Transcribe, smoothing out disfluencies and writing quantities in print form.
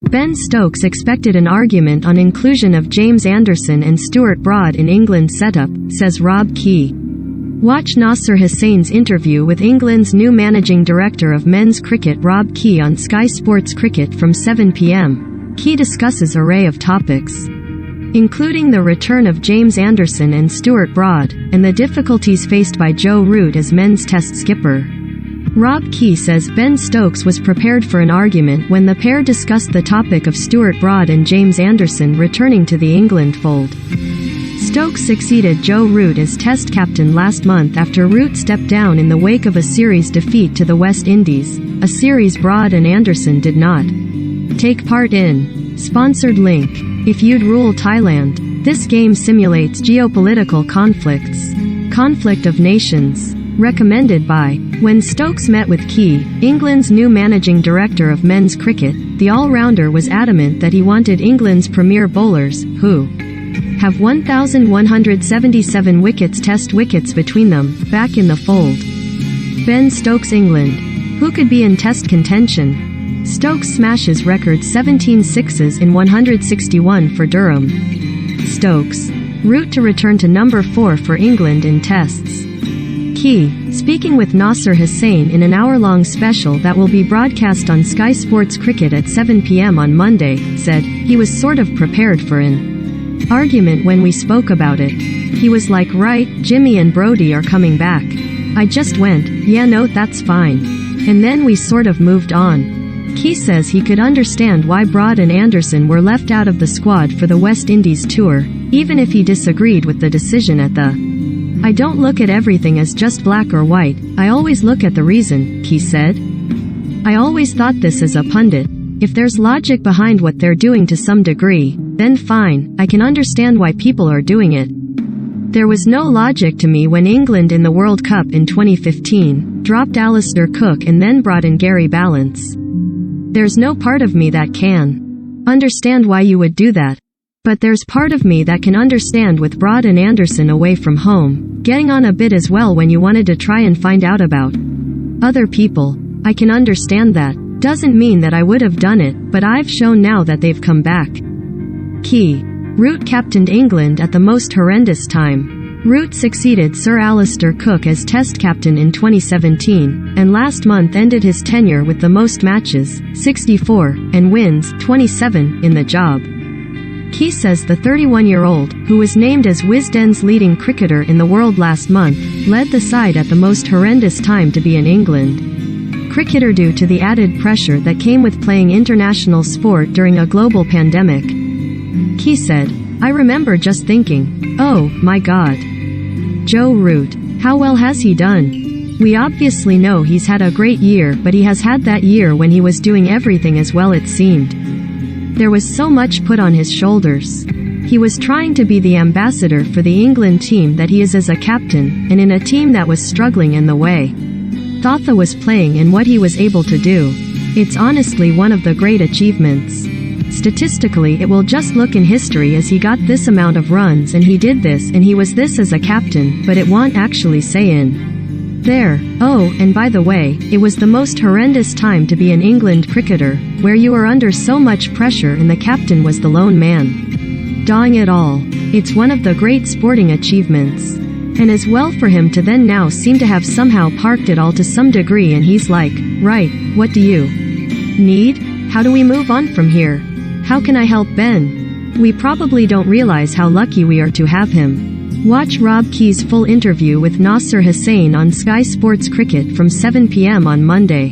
Ben Stokes expected an argument on inclusion of James Anderson and Stuart Broad in England's setup, says Rob Key. Watch Nasser Hussain's interview with England's new managing director of men's cricket Rob Key on Sky Sports Cricket from 7 p.m. Key discusses array of topics, including the return of James Anderson and Stuart Broad, and the difficulties faced by Joe Root as men's test skipper. Rob Key says Ben Stokes was prepared for an argument when the pair discussed the topic of Stuart Broad and James Anderson returning to the England fold. Stokes succeeded Joe Root as Test captain last month after Root stepped down in the wake of a series defeat to the West Indies, a series Broad and Anderson did not take part in. Sponsored link. If you'd rule Thailand, this game simulates geopolitical conflicts. Conflict of Nations. Recommended by. When Stokes met with Key, England's new managing director of men's cricket, the all-rounder was adamant that he wanted England's premier bowlers, who have 1,177 test wickets between them, back in the fold. Ben Stokes England. Who could be in test contention? Stokes smashes record 17 sixes in 161 for Durham. Stokes. Route to return to number 4 for England in tests. Key, speaking with Nasser Hussain in an hour-long special that will be broadcast on Sky Sports Cricket at 7 p.m. on Monday, said, he was sort of prepared for an argument when we spoke about it. He was like, right, Jimmy and Brodie are coming back. I just went, yeah, no, that's fine. And then we sort of moved on. Key says he could understand why Broad and Anderson were left out of the squad for the West Indies tour, even if he disagreed with the decision at the I don't look at everything as just black or white, I always look at the reason, Key said. I always thought this as a pundit. If there's logic behind what they're doing to some degree, then fine, I can understand why people are doing it. There was no logic to me when England in the World Cup in 2015 dropped Alistair Cook and then brought in Gary Ballance. There's no part of me that can understand why you would do that. But there's part of me that can understand with Broad and Anderson away from home, getting on a bit as well when you wanted to try and find out about other people. I can understand that. Doesn't mean that I would have done it, but I've shown now that they've come back. Key. Root captained England at the most horrendous time. Root succeeded Sir Alistair Cook as Test captain in 2017, and last month ended his tenure with the most matches, 64, and wins, 27, in the job. Key says the 31-year-old, who was named as Wisden's leading cricketer in the world last month, led the side at the most horrendous time to be in England cricketer due to the added pressure that came with playing international sport during a global pandemic. Key said, I remember just thinking, oh, my God. Joe Root. How well has he done? We obviously know he's had a great year, but he has had that year when he was doing everything as well it seemed. There was so much put on his shoulders. He was trying to be the ambassador for the England team that he is as a captain, and in a team that was struggling in the way Thotha was playing and what he was able to do. It's honestly one of the great achievements. Statistically, it will just look in history as he got this amount of runs and he did this and he was this as a captain, but it won't actually say in there. Oh, and by the way, it was the most horrendous time to be an England cricketer, where you were under so much pressure and the captain was the lone man doing it all. It's one of the great sporting achievements. And as well for him to then now seem to have somehow parked it all to some degree and he's like, right, what do you need? How do we move on from here? How can I help Ben? We probably don't realize how lucky we are to have him. Watch Rob Key's full interview with Nasser Hussain on Sky Sports Cricket from 7 p.m. on Monday.